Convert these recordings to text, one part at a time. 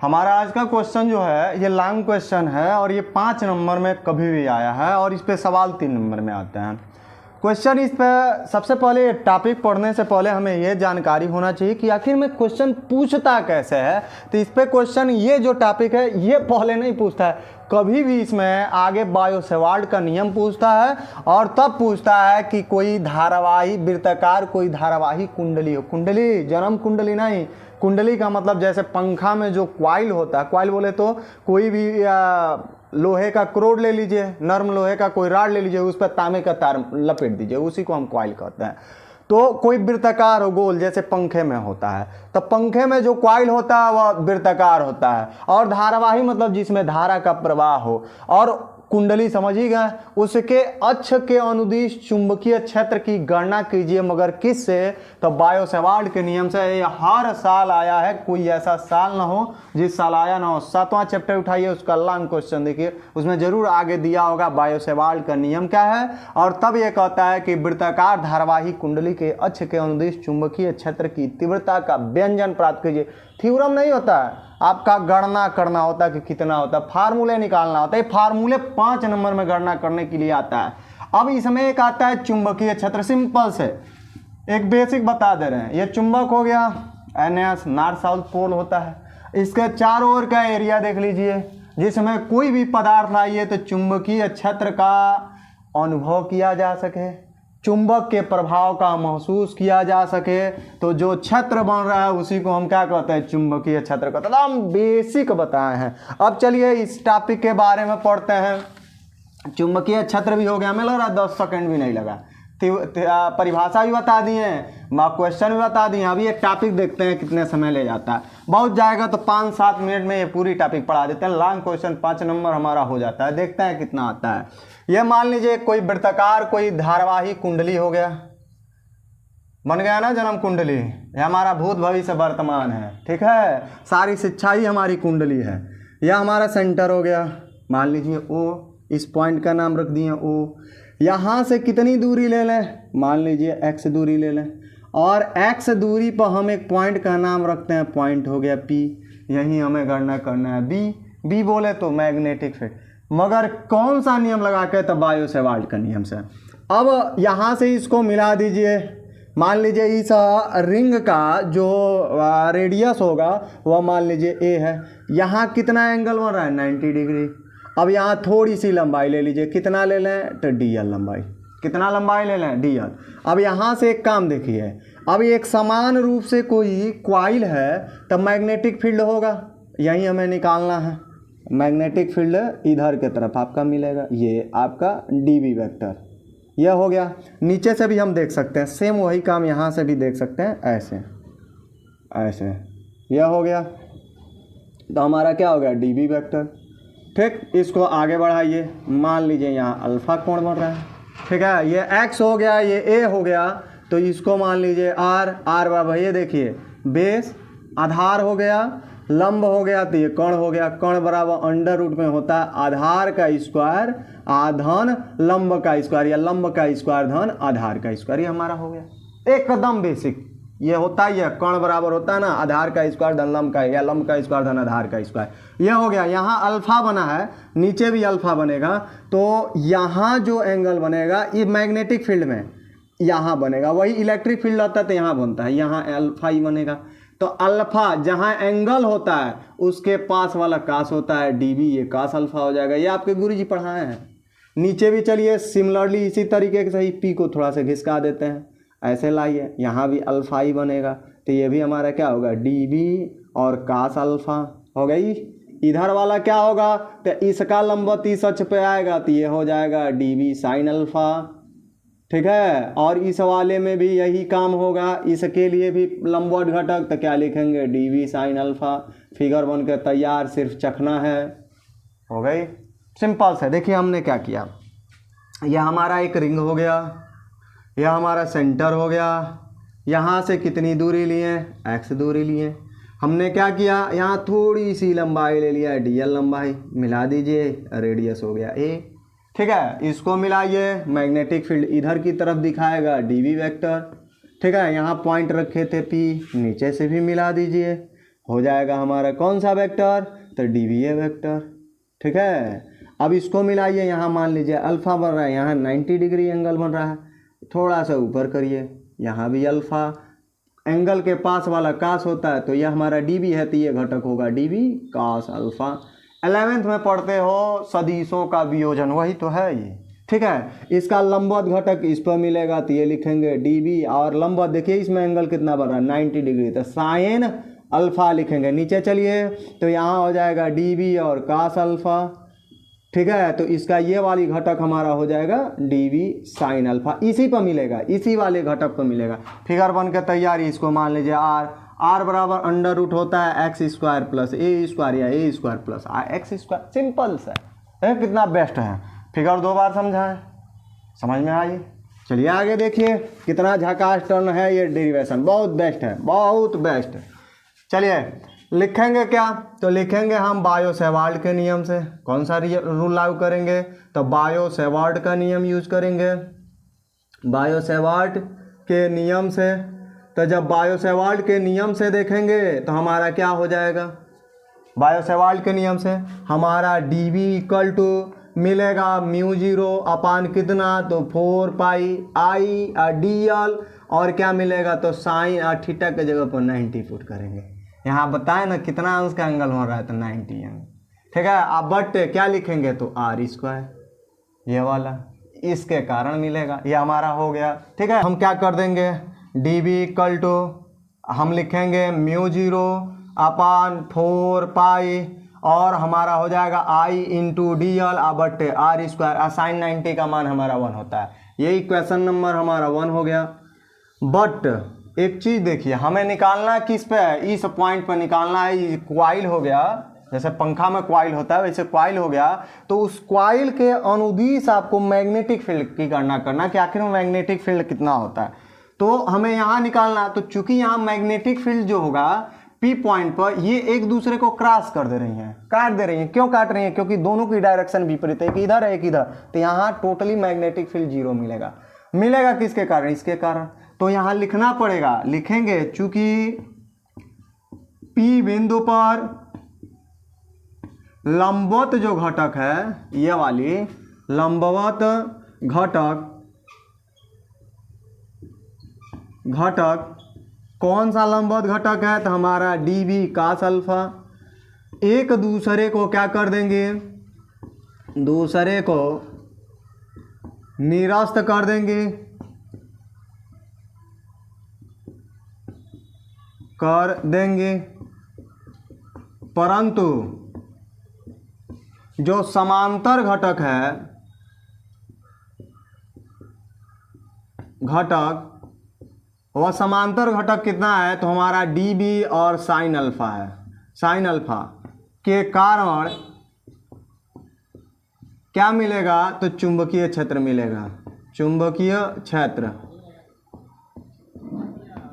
हमारा आज का क्वेश्चन जो है ये लॉन्ग क्वेश्चन है और ये 5 नंबर में कभी भी आया है और इस पे सवाल 3 नंबर में आते हैं। क्वेश्चन इस पे सबसे पहले टॉपिक पढ़ने से पहले हमें ये जानकारी होना चाहिए कि आखिर में क्वेश्चन पूछता कैसे है। तो इस पे क्वेश्चन ये जो टॉपिक है ये पहले नहीं पूछता है, कभी भी इसमें आगे बायो सेवार्ट का नियम पूछता है और तब पूछता है कि कोई धारावाही वृत्ताकार कोई धारावाही कुंडली हो। कुंडली जन्म कुंडली नहीं, कुंडली का मतलब जैसे पंखा में जो क्वाइल होता है, क्वाइल बोले तो कोई भी लोहे का क्रोड ले लीजिए, नर्म लोहे का कोई राड ले लीजिए, उस पर तांबे का तार लपेट दीजिए, उसी को हम क्वाइल कहते हैं। तो कोई वृत्ताकार हो गोल जैसे पंखे में होता है, तो पंखे में जो क्वाइल होता है वह वृत्ताकार होता है। और धारावाही मतलब जिसमें धारा का प्रवाह हो। और कुंडली समझिएगा, उसके अक्ष के अनुदिश चुंबकीय क्षेत्र की गणना कीजिए, मगर किससे? तो बायो सेवार्ट के नियम से। ये हर साल आया है, कोई ऐसा साल ना हो जिस साल आया ना हो। 7वां चैप्टर उठाइए, उसका लॉन्ग क्वेश्चन देखिए, उसमें जरूर आगे दिया होगा बायो सेवार्ट का नियम क्या है। और तब ये कहता है कि वृत्ताकार धारावाही कुंडली के अक्ष के अनुदिश चुंबकीय क्षेत्र की तीव्रता का व्यंजन प्राप्त कीजिए। थ्योरम नहीं होता है, आपका गणना करना होता है कि कितना होता है, फार्मूले निकालना होता है। फार्मूले 5 नंबर में गणना करने के लिए आता है। अब इसमें एक आता है चुंबकीय क्षेत्र, सिंपल से एक बेसिक बता दे रहे हैं। ये चुंबक हो गया, NS नॉर्थ साउथ पोल होता है। इसके चारों ओर का एरिया देख लीजिए, जिसमें कोई भी पदार्थ आइए तो चुंबकीय क्षेत्र का अनुभव किया जा सके, चुंबक के प्रभाव का महसूस किया जा सके। तो जो क्षेत्र बन रहा है उसी को हम क्या कहते हैं? चुंबकीय क्षेत्र कहते हैं। हम बेसिक बताए हैं। अब चलिए इस टॉपिक के बारे में पढ़ते हैं। चुंबकीय क्षेत्र भी हो गया, हमें लग रहा है 10 सेकंड भी नहीं लगा। परिभाषा भी बता दिए, क्वेश्चन भी बता दिए। अभी एक टॉपिक देखते हैं कितने समय ले जाता है। बहुत जाएगा तो 5-7 मिनट में ये पूरी टॉपिक पढ़ा देते हैं। लॉन्ग क्वेश्चन 5 नंबर हमारा हो जाता है। देखते हैं कितना आता है। ये मान लीजिए कोई वृत्ताकार कोई धारावाही कुंडली हो गया, बन गया ना जन्म कुंडली। ये हमारा भूत भविष्य वर्तमान है, ठीक है। सारी शिक्षा ही हमारी कुंडली है। यह हमारा सेंटर हो गया, मान लीजिए O, इस पॉइंट का नाम रख दिए O। यहाँ से कितनी दूरी ले लें? मान लीजिए X दूरी ले लें, और X दूरी पर हम एक पॉइंट का नाम रखते हैं, पॉइंट हो गया P। यही हमें गणना करना है B बोले तो मैग्नेटिक फील्ड, मगर कौन सा नियम लगा के? तो बायो सेवार्ट का नियम से। अब यहाँ से इसको मिला दीजिए, मान लीजिए इस रिंग का जो रेडियस होगा वह मान लीजिए A है। यहाँ कितना एंगल बन रहा है? 90 डिग्री। अब यहाँ थोड़ी सी लंबाई ले लीजिए, कितना ले लें? तो DL लंबाई। कितना लंबाई ले लें? DL। अब यहाँ से एक काम देखिए, अब एक समान रूप से कोई क्वाइल है तो मैग्नेटिक फील्ड होगा, यही हमें निकालना है। मैग्नेटिक फील्ड इधर के तरफ आपका मिलेगा, ये आपका DB वेक्टर। यह हो गया। नीचे से भी हम देख सकते हैं, सेम वही काम यहाँ से भी देख सकते हैं, ऐसे ऐसे। यह हो गया, तो हमारा क्या हो गया? DB vector. ठीक, इसको आगे बढ़ाइए, मान लीजिए यहाँ अल्फा कोण बन रहा है, ठीक है। ये X हो गया, ये A हो गया, तो इसको मान लीजिए R बराबर, ये देखिए बेस आधार हो गया, लंब हो गया, तो ये कर्ण हो गया। कर्ण बराबर अंडर रूट में होता है आधार का स्क्वायर आधन लंब का स्क्वायर, या लंब का स्क्वायर धन आधार का स्क्वायर। ये हमारा हो गया एकदम बेसिक। ये होता ही है, कर्ण बराबर होता है ना आधार का स्क्वायर धन लंब का, या लंब का स्क्वायर धन आधार का स्क्वायर। यह हो गया। यहाँ अल्फा बना है, नीचे भी अल्फा बनेगा, तो यहाँ जो एंगल बनेगा ये मैग्नेटिक फील्ड में यहाँ बनेगा। वही इलेक्ट्रिक फील्ड होता है तो यहाँ बनता है, यहाँ अल्फा ही बनेगा। तो अल्फा जहाँ एंगल होता है उसके पास वाला कास होता है DB, ये कास अल्फा हो जाएगा। ये आपके गुरुजी पढ़ाए हैं। नीचे भी चलिए सिमिलरली इसी तरीके से ही P को थोड़ा सा घिसका देते हैं, ऐसे लाइए, यहाँ भी अल्फा ही बनेगा। तो ये भी हमारा क्या होगा? DB और कास अल्फा हो गई। इधर वाला क्या होगा? तो इसका लंबवत इस अक्ष पे आएगा, तो ये हो जाएगा DB साइन अल्फा, ठीक है। और इस वाले में भी यही काम होगा, इसके लिए भी लंबवत घटक, तो क्या लिखेंगे? DB sine alpha. फिगर बन के तैयार, सिर्फ चखना है, हो गई। सिंपल से देखिए हमने क्या किया। यह हमारा एक रिंग हो गया, यह हमारा सेंटर हो गया। यहाँ से कितनी दूरी लिए? X दूरी लिए। हमने क्या किया? यहाँ थोड़ी सी लंबाई ले लिया, DL लंबाई, मिला दीजिए, रेडियस हो गया A, ठीक है। इसको मिलाइए, मैग्नेटिक फील्ड इधर की तरफ दिखाएगा, DB वेक्टर, ठीक है। यहाँ पॉइंट रखे थे P, नीचे से भी मिला दीजिए, हो जाएगा हमारा कौन सा वेक्टर, तो डीवीए वेक्टर। ठीक है, अब इसको मिलाइए, यहाँ मान लीजिए अल्फ़ा बन रहा है, यहाँ 90 डिग्री एंगल बन रहा है, थोड़ा सा ऊपर करिए, यहाँ भी अल्फ़ा, एंगल के पास वाला कास होता है, तो यह हमारा डीबी है, तो ये घटक होगा डीबी कास अल्फ़ा। 11th में पढ़ते हो सदिशों का वियोजन, वही तो है ये। ठीक है, इसका लंबवत घटक इस पर मिलेगा, तो ये लिखेंगे डीबी, और लंबवत देखिए इसमें एंगल कितना बन रहा है 90 डिग्री, तो साइन अल्फ़ा लिखेंगे। नीचे चलिए, तो यहाँ हो जाएगा डीबी और कास अल्फ़ा। ठीक है, तो इसका ये वाली घटक हमारा हो जाएगा डीवी साइन अल्फा, इसी पर मिलेगा, इसी वाले घटक पर मिलेगा। फिगर बन के तैयार, इसको मान लीजिए आर बराबर अंडर रूट होता है x square plus a square या a square plus x square. Simple सा है, कितना बेस्ट है। फिगर 2 बार समझा है, समझ में आई। चलिए आगे देखिए, कितना झकास टर्न है ये डेरिवेशन, बहुत बेस्ट है, बहुत बेस्ट। चलिए लिखेंगे क्या, तो लिखेंगे हम बायो सेवार्ट के नियम से। कौन सा रूल लागू करेंगे, तो बायो सेवार्ट का नियम यूज करेंगे, बायो सेवार्ट के नियम से। तो जब बायो सेवार्ट के नियम से देखेंगे तो हमारा क्या हो जाएगा, बायो सेवार्ट के नियम से हमारा डी वी इक्वल टू मिलेगा म्यू जीरो अपान कितना, तो 4 पाई आई डी एल, और क्या मिलेगा, तो साइन और थीटा के जगह पर 90 पुट करेंगे। यहाँ बताए ना कितना अंश का एंगल हो रहा है, तो 90 एंगल। ठीक है, अब बट क्या लिखेंगे, तो आर स्क्वायर, ये वाला इसके कारण मिलेगा, ये हमारा हो गया। ठीक है, हम क्या कर देंगे, डी बी इक्वल टू हम लिखेंगे म्यू जीरो अपान 4 पाई, और हमारा हो जाएगा I into D L but R square, sine 90 का मान हमारा 1 होता है। यही क्वेश्चन नंबर हमारा 1 हो गया। बट एक चीज़ देखिए, हमें निकालना किस पे है, इस पॉइंट पर निकालना है। क्वाइल हो गया, जैसे पंखा में क्वाइल होता है वैसे क्वाइल हो गया, तो उस क्वाइल के अनुदिश आपको मैग्नेटिक फील्ड की गणना करना कि आखिर में मैग्नेटिक फील्ड कितना होता है। तो हमें यहाँ निकालना, तो चूंकि यहाँ मैग्नेटिक फील्ड जो होगा पी पॉइंट पर, ये एक दूसरे को क्रॉस कर दे रही हैं, काट दे रही हैं। क्यों काट रही हैं, क्योंकि दोनों की डायरेक्शन विपरीत है, एक इधर है एक इधर, तो यहाँ टोटली मैग्नेटिक फील्ड 0 मिलेगा। मिलेगा किसके कारण, इसके कारण। तो यहाँ लिखना पड़ेगा, लिखेंगे चूंकि P बिंदु पर लंबवत जो घटक है, ये वाली लंबवत घटक कौन सा लंबवत घटक है, तो हमारा डी वी कास अल्फा, एक दूसरे को क्या कर देंगे, दूसरे को निरस्त कर देंगे, परंतु जो समांतर घटक है, वह समांतर घटक कितना है, तो हमारा डी बी और साइन अल्फा है। साइन अल्फा के कारण क्या मिलेगा, तो चुंबकीय क्षेत्र मिलेगा, चुंबकीय क्षेत्र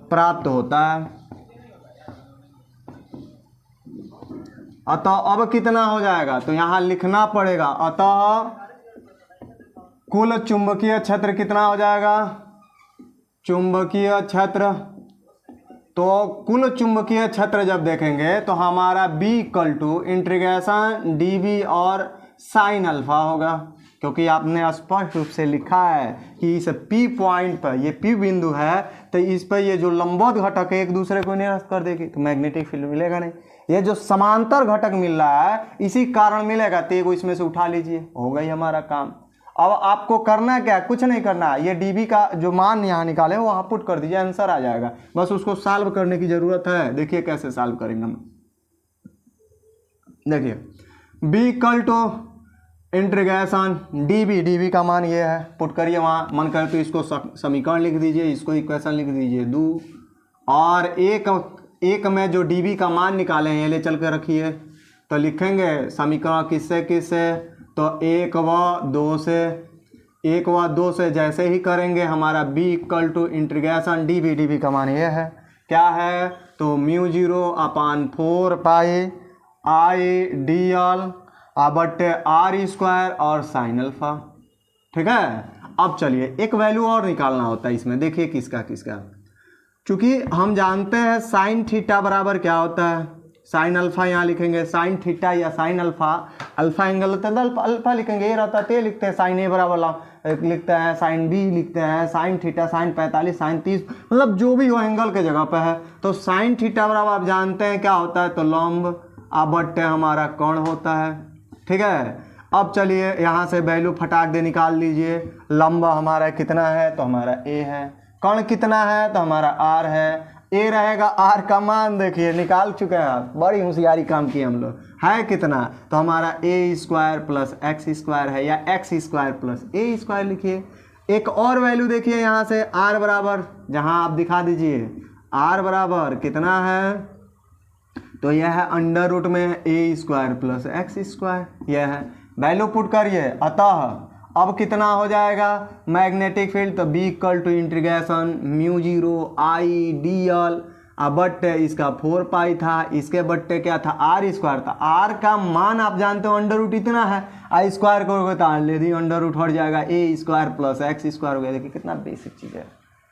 प्राप्त होता है। अतः अब कितना हो जाएगा, तो यहाँ लिखना पड़ेगा, अतः कुल चुंबकीय क्षेत्र कितना हो जाएगा, चुंबकीय क्षेत्र। तो कुल चुंबकीय क्षेत्र जब देखेंगे तो हमारा B equal to integration D V और साइन अल्फा होगा, क्योंकि आपने स्पष्ट रूप से लिखा है कि इस P पॉइंट पर, ये P बिंदु है, तो इस पर ये जो लंबवत घटक है एक दूसरे को निरस्त कर देगी, तो मैग्नेटिक फील्ड मिलेगा नहीं। ये जो समांतर घटक मिल रहा है इसी कारण मिलेगा, तो एगो इसमें से उठा लीजिए, हो गई हमारा काम। अब आपको करना क्या, कुछ नहीं करना, ये डीबी का जो मान यहाँ निकाले वहाँ पुट कर दीजिए, आंसर आ जाएगा, बस उसको सॉल्व करने की जरूरत है। देखिए कैसे सॉल्व करेंगे हम, देखिए B equal to integration D का मान ये है, पुट करिए वहाँ, मन करे तो इसको समीकरण लिख दीजिए, इसको इक्वेशन लिख दीजिए 2, और एक में जो डी का मान निकाले हैं ये ले चल के रखिए, तो लिखेंगे समीकरण किससे किससे, तो 1 व 2 से जैसे ही करेंगे हमारा B equal to integration D का मान ये है, क्या है, तो mu zero upon 4 pi I D L बट्टे आर स्क्वायर और साइन अल्फा। ठीक है, अब चलिए एक वैल्यू और निकालना होता है इसमें, देखिए किसका किसका, क्योंकि हम जानते हैं साइन थीटा बराबर क्या होता है, साइन अल्फा यहाँ लिखेंगे, साइन थीटा या साइन अल्फा, अल्फा एंगल होता है तो अल्फा लिखेंगे, ये रहता है तो लिखते हैं, साइन ए बराबर लिखते हैं, साइन बी लिखते हैं, साइन थीटा, साइन 45, साइन 30, मतलब जो भी हो एंगल के जगह पे है। तो साइन थीटा बराबर आप जानते हैं क्या होता है, तो लंब बट्टे हमारा कोण होता है। ठीक है, अब चलिए यहाँ से वैल्यू फटाक दे निकाल लीजिए। लंब हमारा कितना है, तो हमारा ए है। कोण कितना है, तो हमारा आर है। ए रहेगा, आर का मान देखिए निकाल चुके हैं आप, बड़ी होशियारी काम किए हम लोग। है कितना, तो हमारा ए स्क्वायर प्लस एक्स स्क्वायर है, या x square plus a square लिखिए। एक और वैल्यू देखिए यहाँ से, आर बराबर, जहाँ आप दिखा दीजिए आर बराबर कितना है, तो यह है अंडर रूट में ए स्क्वायर प्लस एक्स स्क्वायर, यह है वैल्यू पुट करिए। अतः अब कितना हो जाएगा मैग्नेटिक फील्ड, तो B equal to integration mu 0 I D L, बट्टे इसका 4 पाई था, इसके बट्टे क्या था, आर स्क्वायर था। आर का मान आप जानते हो अंडर रूट इतना है, आई स्क्वायर करोगे तो ऑलरेडी अंडर रूट हट जाएगा, ए स्क्वायर प्लस एक्स स्क्वायर हो गया। देखिए कितना बेसिक चीज़ है,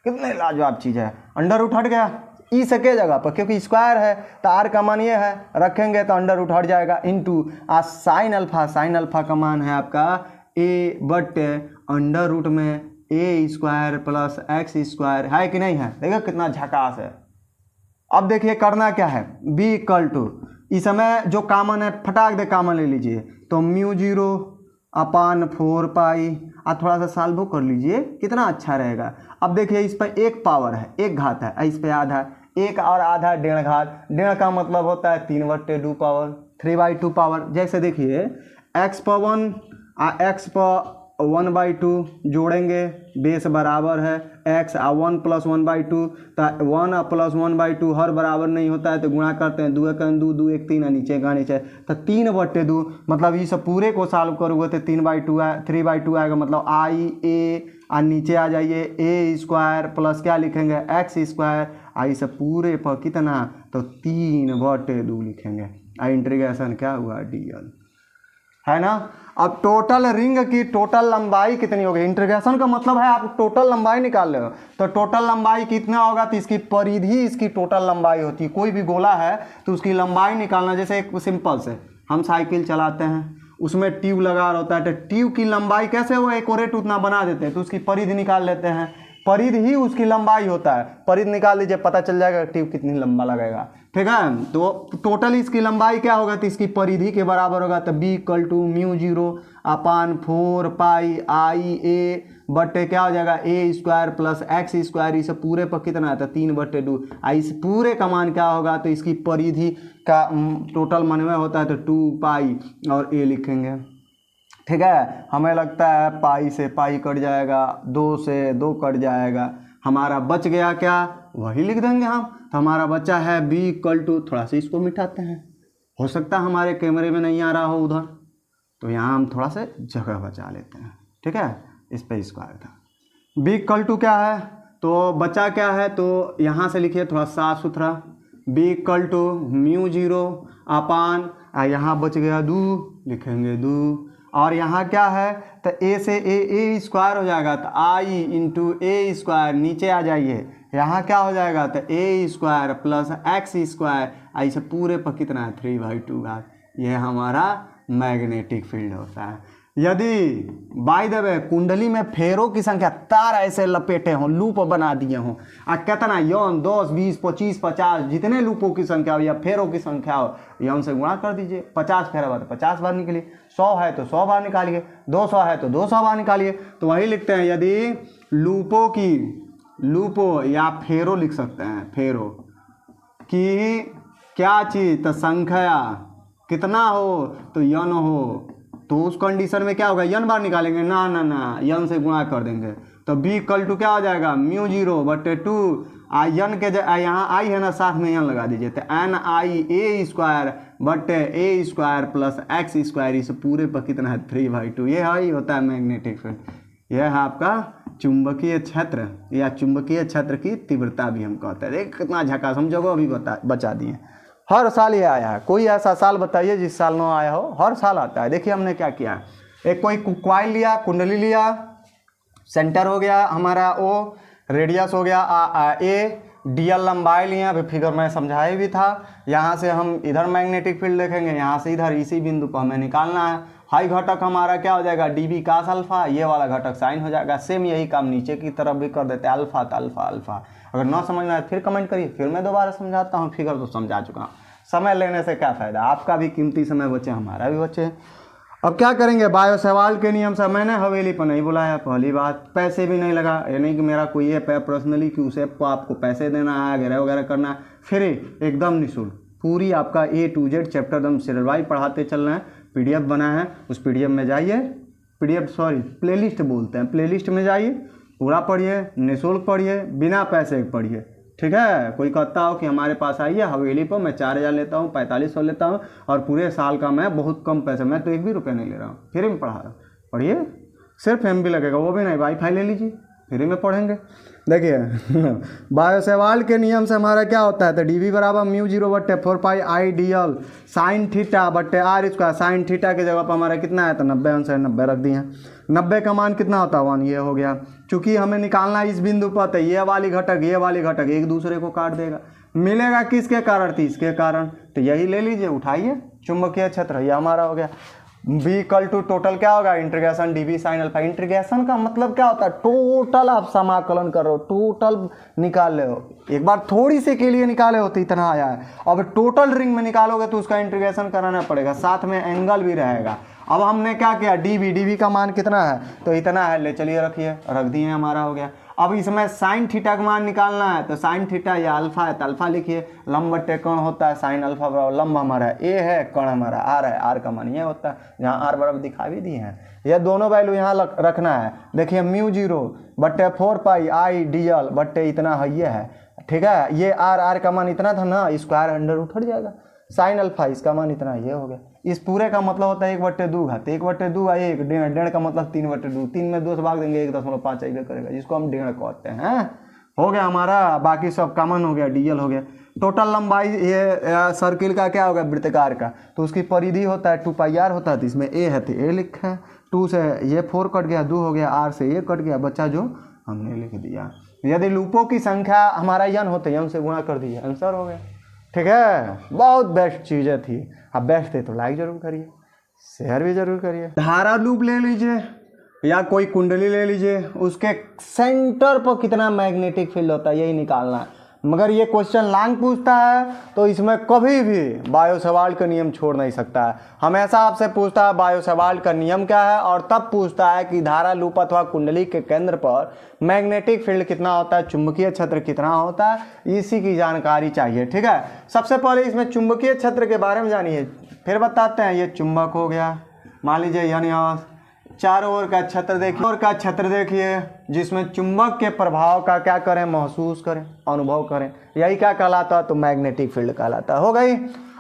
कितने लाजवाब चीज़ है। अंडर रूट हट गया ई सके जगह पर, क्योंकि स्क्वायर है तो आर का मान ये है, रखेंगे तो अंडर रूट हट जाएगा, into sine alpha, sine alpha का मान है आपका ए बट्टे अंडर रूट में ए स्क्वायर प्लस एक्स स्क्वायर, है कि नहीं है। देखो कितना झकास है। अब देखिए करना क्या है, बी इक्वल टू, इस समय जो कॉमन है फटाक दे कॉमन ले लीजिए, तो म्यू 0 अपान 4 पाई, आप थोड़ा सा सॉल्व कर लीजिए कितना अच्छा रहेगा। अब देखिए इस पर एक पावर है, एक घात है, इस पर आधा, एक और आधा डेढ़ घात, डेढ़ का मतलब होता है 3/2 पावर, 3/2 पावर। जैसे देखिए एक्स पर 1 एक्स पर 1/2 जोड़ेंगे, बेस बराबर है एक्स 1 + 1/2, तो 1 + 1/2 हर बराबर नहीं होता है, तो गुणा करते हैं, 2 × 2 2 1 3, नीचे का नीचे, तो 3/2, मतलब इस पूरे को सॉल्व करोगे तो 3/2 आएगा, मतलब आई ए, नीचे आ जाइए ए स्क्वायर प्लस क्या लिखेंगे एक्स स्क्वायर, इस पूरे पर कितना, तो 3/2 लिखेंगे, इंटीग्रेशन क्या हुआ डीएल, है ना। अब टोटल रिंग की टोटल लंबाई कितनी होगी, इंटीग्रेशन का मतलब है आप टोटल लंबाई निकाल रहे हो, तो टोटल लंबाई कितना होगा, तो इसकी परिधि इसकी टोटल लंबाई होती है। कोई भी गोला है तो उसकी लंबाई निकालना, जैसे एक सिंपल से हम साइकिल चलाते हैं, उसमें ट्यूब लगा होता है, तो ट्यूब की लंबाई कैसे वो एक्यूरेट उतना बना देते हैं, तो उसकी परिधि निकाल लेते हैं, परिधि ही उसकी लंबाई होता है। परिधि निकाल लीजिए, पता चल जाएगा ट्यूब कितनी लंबा लगेगा। ठीक है, तो टोटल इसकी लंबाई क्या होगा, तो इसकी परिधि के बराबर होगा, तो B equal to mu 0 upon 4 pi आई ए बट्टे क्या हो जाएगा ए स्क्वायर प्लस एक्स स्क्वायर, इसे पूरे पर कितना है, तो 3/2, इस पूरे का मान क्या होगा, तो इसकी परिधि का टोटल मनवे होता है, तो 2 पाई और ए लिखेंगे। ठीक है, हमें लगता है पाई से पाई कट जाएगा, 2 से 2 कट जाएगा, हमारा बच गया क्या, वही लिख देंगे हम। तो हमारा बच्चा है बी इक्वल टू, थोड़ा सा इसको मिटाते हैं, हो सकता है हमारे कैमरे में नहीं आ रहा हो उधर, तो यहाँ हम थोड़ा सा जगह बचा लेते हैं। ठीक है, इस पर स्क्वायर था। बी इक्वल टू क्या है, तो बचा क्या है, तो यहाँ से लिखिए थोड़ा साफ सुथरा, बी इक्वल टू म्यू 0 अपान, यहाँ बच गया 2, लिखेंगे 2, और यहाँ क्या है, तो ए से ए स्क्वायर हो जाएगा, तो आई इंटू ए स्क्वायर, नीचे आ जाइए, यहाँ क्या हो जाएगा, तो ए स्क्वायर प्लस एक्स स्क्वायर, ऐसे पूरे पर कितना है 3/2 घात। यह हमारा मैग्नेटिक फील्ड होता है। यदि बाय द वे कुंडली में फेरों की संख्या तार ऐसे लपेटे हों, लूप बना दिए हों, कितना 1 10 20 25 50 जितने लूपों की संख्या हो या फेरों की संख्या हो, यम से गुणा कर दीजिए। 50 फेरा बार तो 50 बार निकलिए, 100 है तो 100 बार निकालिए, 200 है तो 200 बार निकालिए। तो वही लिखते हैं, यदि लूपों या फेरों लिख सकते हैं, फेरों की क्या चीज़, तो संख्या कितना हो, तो यन हो, तो उस कंडीशन में क्या होगा, यन बार निकालेंगे, ना यन से गुणा कर देंगे, तो बी इक्वल टू क्या हो जाएगा, म्यू 0/2, यन के यहाँ आई है ना, साथ में यन लगा दीजिए, तो एन आई ए स्क्वायर बटे ए स्क्वायर प्लस एक्स स्क्वायर, इस पूरे पर कितना है 3/2। ये ही होता है मैग्नेटिक फील्ड। यह है आपका चुंबकीय क्षेत्र या चुंबकीय क्षेत्र की तीव्रता भी हम कहते हैं। देख कितना झकास, हम जगह भी बचा दिए। हर साल ये आया है, कोई ऐसा साल बताइए जिस साल ना आया हो, हर साल आता है। देखिए हमने क्या किया, एक कोई कॉइल लिया, कुंडली लिया, सेंटर हो गया हमारा ओ, रेडियस हो गया ए, डीएल लंबाई लिए, अभी फिगर में समझाया भी था। यहाँ से हम इधर मैग्नेटिक फील्ड देखेंगे, यहाँ से इधर इसी बिंदु पर हमें निकालना है। हाई घटक हमारा क्या हो जाएगा, डीबी कास अल्फा, ये वाला घटक साइन हो जाएगा। सेम यही काम नीचे की तरफ भी कर देते हैं, अल्फा तो अल्फा अल्फा। अगर ना समझना है फिर कमेंट करिए, फिर मैं दोबारा समझाता हूँ। फिगर तो समझा चुका हूँ, समय लेने से क्या फ़ायदा, आपका भी कीमती समय बचे, हमारा भी बचे। अब क्या करेंगे, बायो सवाल के नियम से मैंने हवेली पर नहीं बुलाया, पहली बात। पैसे भी नहीं लगा, ये नहीं कि मेरा कोई ऐप है पर्सनली कि उस ऐप को आपको पैसे देना है वगैरह वगैरह करना है, फ्री, एकदम निःशुल्क। पूरी आपका A to Z चैप्टर एकदम सीरियल वाइज पढ़ाते चलना है। PDF बना है, उस PDF में जाइए, प्लेलिस्ट बोलते हैं, प्लेलिस्ट में जाइए, पूरा पढ़िए, निःशुल्क पढ़िए, बिना पैसे के पढ़िए, ठीक है। कोई कहता हो कि हमारे पास आइए हवेली पर, मैं 4000 लेता हूँ, 4500 लेता हूँ और पूरे साल का मैं बहुत कम पैसे, मैं तो 1 भी रुपया नहीं ले रहा हूँ, फ्री में पढ़ा रहा हूँ, पढ़िए। सिर्फ MB लगेगा, वो भी नहीं, वाईफाई ले लीजिए, फ्री में पढ़ेंगे। देखिए बायो सवाल के नियम से हमारा क्या होता है, तो DV बराबर μ0/4πI साइन थीटा बट्टे R स्क्वायर। साइन थीटा की जगह पर हमारा कितना है, तो 90/90 रख दिए हैं। 90 का मान कितना होता है, 1, ये हो गया। चूंकि हमें निकालना है इस बिंदु पर, तो ये वाली घटक एक दूसरे को काट देगा, मिलेगा किसके कारण, तो इसके कारण, तो यही ले लीजिए, उठाइए। चुंबकीय क्षेत्र ये हमारा हो गया। B इक्वल टू टोटल क्या होगा, integration DV sine alpha. Integration का मतलब क्या होता है, टोटल आप समाकलन कर रहे हो, टोटल निकाल रहे हो। एक बार थोड़ी सी के लिए निकाले हो तो इतना आया है, अब टोटल रिंग में निकालोगे तो उसका इंटीग्रेशन कराना पड़ेगा, साथ में एंगल भी रहेगा। अब हमने क्या किया, DV का मान कितना है, तो इतना है, ले चलिए रखिए, रख दिए, हमारा हो गया। अब इसमें साइन थीटा का मान निकालना है, तो साइन थीटा या अल्फा है तो अल्फा लिखिए। लंब बट्टे कोण होता है साइन अल्फा बराबर, लंब हमारा A है, कोण हमारा R है, R का मान ये होता है, जहाँ R बराबर दिखा भी दिए हैं। ये दोनों वैल्यू यहाँ रखना है। देखिए μ0/4πI बट्टे इतना है, ये है, ठीक है। ये R का मान इतना था ना, स्क्वायर अंडर रूट हट जाएगा। साइन अल्फा इसका मान इतना, ये हो गया। इस पूरे का मतलब होता है 1/2 घात, 1/2 है 1, डेढ़ का मतलब 3/2, 3 में 2 से भाग देंगे 1.5 आइबे करेगा, जिसको हम डेढ़ कहते हैं। हो गया हमारा, बाकी सब कॉमन हो गया, DL हो गया। टोटल लंबाई ये सर्किल का क्या होगा, वृत्तकार का, तो उसकी परिधि होता है 2πr होता है, तो इसमें A है तो A लिखा है। 2 से ये 4 कट गया, 2 हो गया, R से ये कट गया, बच्चा जो हमने लिख दिया। यदि लूपों की संख्या हमारा n होते n से गुणा कर दिए, आंसर हो गया, ठीक है। बहुत बेस्ट चीज़ें थी। अब बेस्ट थे तो लाइक जरूर करिए, शेयर भी जरूर करिए। धारा लूप ले लीजिए या कोई कुंडली ले लीजिए, उसके सेंटर पर कितना मैग्नेटिक फील्ड होता है यही निकालना है। मगर ये क्वेश्चन लॉन्ग पूछता है तो इसमें कभी भी बायो सवाल का नियम छोड़ नहीं सकता है। हमेशा आपसे पूछता है बायो सवाल का नियम क्या है, और तब पूछता है कि धारा लूप अथवा कुंडली के केंद्र पर मैग्नेटिक फील्ड कितना होता है, चुंबकीय क्षेत्र कितना होता है, इसी की जानकारी चाहिए, ठीक है। सबसे पहले इसमें चुंबकीय क्षेत्र के बारे में जानिए, फिर बताते हैं। ये चुंबक हो गया, मान लीजिए यानी चारों ओर का क्षेत्र देखिए, जिसमें चुंबक के प्रभाव का क्या करें, महसूस करें, अनुभव करें, यही क्या कहलाता है, तो मैग्नेटिक फील्ड कहलाता है। हो गई।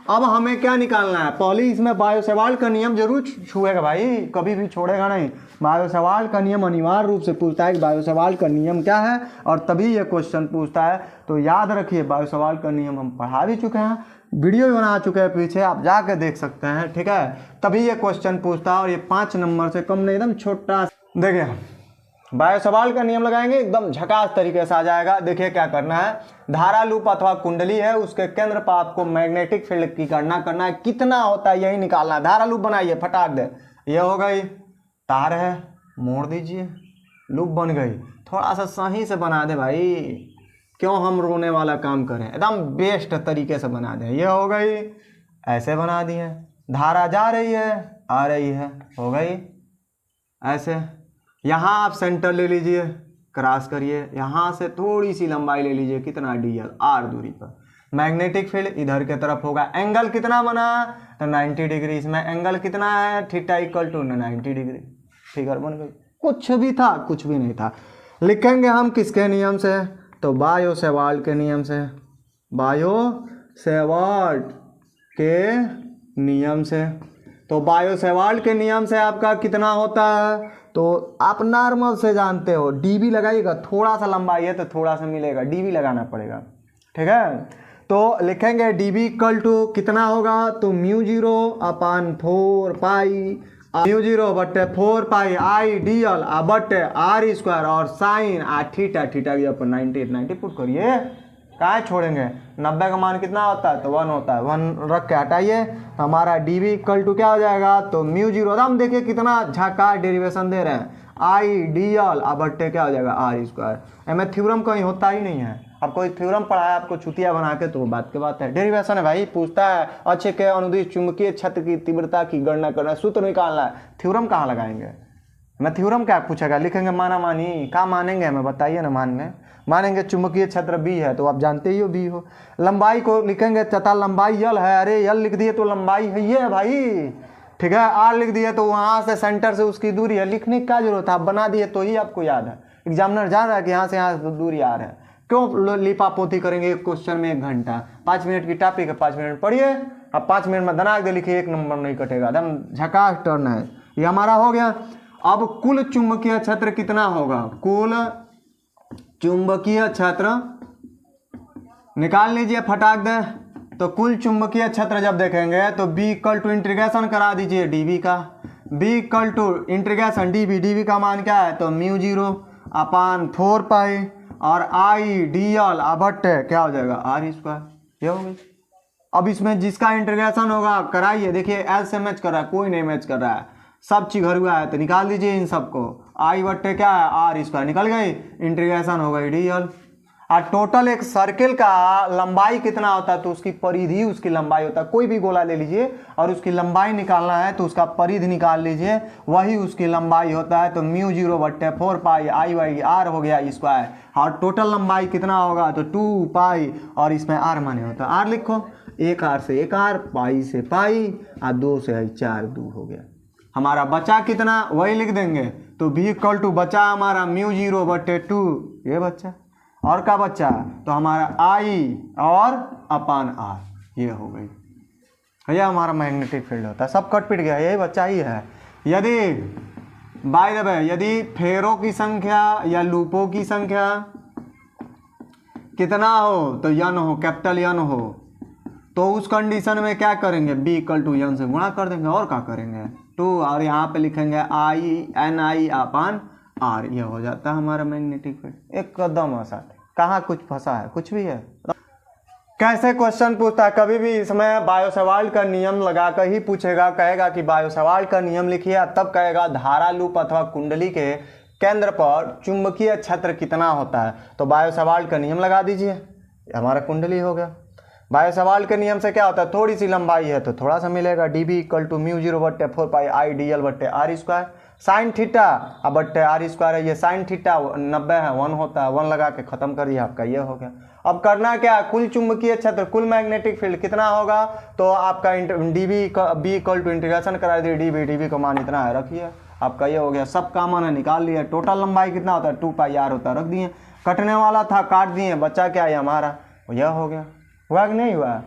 अब हमें क्या निकालना है, पहले इसमें बायो सवाल का नियम जरूर छुएगा भाई, कभी भी छोड़ेगा नहीं। बायो सवाल का नियम अनिवार्य रूप से पूछता है कि बायो सवाल का नियम क्या है, और तभी ये क्वेश्चन पूछता है। तो याद रखिए, बायो सवाल का नियम हम पढ़ा भी चुके हैं, वीडियो भी बना चुके हैं पीछे, आप जाकर देख सकते हैं, ठीक है। तभी ये क्वेश्चन पूछता है, और ये 5 नंबर से कम नहीं, एकदम छोटा। देखिए बायो सवाल का नियम लगाएंगे, एकदम झकास तरीके से आ जाएगा। देखिए क्या करना है, धारा लूप अथवा कुंडली है, उसके केंद्र पर आपको मैग्नेटिक फील्ड की गणना करना है, कितना होता है यही निकालना है। धारा लूप बनाइए, फटाक दे, ये हो गई, तार है, मोड़ दीजिए, लूप बन गई। थोड़ा सा सही से बना दे भाई, क्यों हम रोने वाला काम करें, एकदम बेस्ट तरीके से बना दें। ये हो गई, ऐसे बना दिए, धारा जा रही है, आ रही है, हो गई ऐसे। यहाँ आप सेंटर ले लीजिए, क्रॉस करिए, यहाँ से थोड़ी सी लंबाई ले लीजिए, कितना DL, R दूरी पर। मैग्नेटिक फील्ड इधर के तरफ होगा। एंगल कितना बना, तो 90 डिग्री। इसमें एंगल कितना है, theta equal to 90 degree. Figure बन गई, कुछ भी था कुछ भी नहीं था। लिखेंगे हम किसके नियम से, तो बायो सवाल के नियम से, बायो सवाल के नियम से। तो बायो सवाल के नियम से आपका कितना होता है, तो आप नॉर्मल से जानते हो, DB लगाइएगा, थोड़ा सा लंबाई है तो थोड़ा सा मिलेगा, DB लगाना पड़ेगा, ठीक है। तो लिखेंगे DB इक्वल टू कितना होगा, तो μ0/4π μ0/4πI बट्टे R स्क्वायर और साइन थीटा के ऊपर 90 पुट करिए, कहाँ छोड़ेंगे, 90 का मान कितना होता है, तो 1 होता है, 1 रख के हटाइए तो हमारा डी वी इक्वल टू क्या हो जाएगा, तो म्यू जीरो। हम देखिए कितना झकास डेरिवेशन दे रहे हैं, आई डी एल अब बट्टे क्या हो जाएगा आर स्क्वायर। एम थ्योरम कहीं होता ही नहीं है, अब कोई थ्योरम पढ़ा है आपको छुतिया बना के तो वो बात की बात है। डेरिवेशन है भाई, पूछता है अच्छे के अनुदिश चुंबकीय क्षेत्र की तीव्रता की गणना करना, सूत्र निकालना है, थ्योरम कहाँ लगाएंगे। मैं थ्योरम क्या पूछेगा, लिखेंगे माना मानी, कहाँ मानेंगे हमें बताइए ना। मानेंगे चुंबकीय क्षेत्र बी है तो आप जानते ही हो बी हो। लंबाई को लिखेंगे तथा लंबाई यल है, अरे यल लिख दिए तो लंबाई है ये भाई, ठीक है। आर लिख दिए तो वहाँ से सेंटर से उसकी दूरी है, लिखने की क्या जरूरत है, आप बना दिए तो ही आपको याद है। एग्जामिनर जान रहा है कि यहाँ से यहाँ दूरी आर है, क्यों लिपा पोती करेंगे एक क्वेश्चन में 1 घंटा। 5 मिनट की टॉपिक है, 5 मिनट पढ़िए, अब 5 मिनट में दनाक दे लिखिए, 1 नंबर नहीं कटेगा, एकदम झकास टर्न है। ये हमारा हो गया। अब कुल चुंबकीय क्षेत्र कितना होगा, कुल चुंबकीय क्षेत्र निकाल लीजिए फटाक दे। तो कुल चुंबकीय क्षेत्र जब देखेंगे तो बी इक्वल टू इंटीग्रेशन करा दीजिए डीवी का, B equal to integration DV का मान क्या है, तो म्यू जीरो अपान 4 पाई और आई डी एल अबट क्या हो जाएगा आर स्क्वायर, ये हो गई। अब इसमें जिसका इंटीग्रेशन होगा कराइए, देखिए एल से मैच कर रहा है, कोई नहीं मैच कर रहा है, सब चीज घर हुआ है तो निकाल दीजिए इन सबको। आई बट्टे क्या है आर स्क्वायर, निकल गई, इंटीग्रेशन हो गई डी एल। और टोटल एक सर्किल का लंबाई कितना होता है, तो उसकी परिधि उसकी लंबाई होता है। कोई भी गोला ले लीजिए और उसकी लंबाई निकालना है तो उसका परिधि निकाल लीजिए, वही उसकी लंबाई होता है। तो म्यू जीरो बट्टे 4 पाई आई वाई आर हो गया स्क्वायर, और टोटल लंबाई कितना होगा, तो 2 पाई और इसमें आर माने होता है, आर लिखो, 1 आर से 1 आर, पाई से पाई और 2 से 4 2 हो गया। हमारा बचा कितना वही लिख देंगे, तो भी इक्वल टू बचा हमारा म्यू जीरो बट्टे 2, ये बच्चा और का बच्चा, तो हमारा आई और अपान आर, ये हो गई। भैया हमारा मैग्नेटिक फील्ड होता है, सब कट पिट गया, यही बच्चा ही है। यदि बाय द वे यदि फेरों की संख्या या लूपों की संख्या कितना हो, तो यन हो, कैपिटल यन हो, तो उस कंडीशन में क्या करेंगे, बी इक्वल टू यन से गुणा कर देंगे, और क्या करेंगे 2, और यहाँ पे लिखेंगे I N I upon R, ये हो जाता है हमारा मैग्नेटिक फील्ड। एकदम आसान, कहाँ कुछ फंसा है, कुछ भी है। कैसे क्वेश्चन पूछता है, कभी भी इसमें बायो-सेवाल्ट का नियम लगा कर ही पूछेगा, कहेगा कि बायो-सेवाल्ट का नियम लिखिए, तब कहेगा धारा लूप अथवा कुंडली के केंद्र पर चुंबकीय क्षेत्र कितना होता है, तो बायो-सेवाल्ट का नियम लगा दीजिए, हमारा कुंडली हो गया। बायो-सेवाल्ट के नियम से क्या होता है, थोड़ी सी लंबाई है तो थोड़ा सा मिलेगा, D B equal to mu zero बट्टे 4 पाई आई डी एल बट्टे आर स्क्वायर, साइन थीटा अब बट्टे आर स्क्वायर है, ये साइन थीटा 90 है, 1 होता है, 1 लगा के खत्म करिए, आपका ये हो गया। अब करना क्या, कुल चुंबकीय क्षेत्र कुल मैग्नेटिक फील्ड कितना होगा, तो आपका D B equal to integration करा दिए, डी बी का मान इतना है, रखिए, आपका ये हो गया। सब कॉमन है, निकाल लिया। टोटल लंबाई कितना होता है, 2 पाई आर होता है, रख दिए। कटने वाला था काट दिए, बच्चा क्या है हमारा, यह हो गया। हुआ कि नहीं हुआ।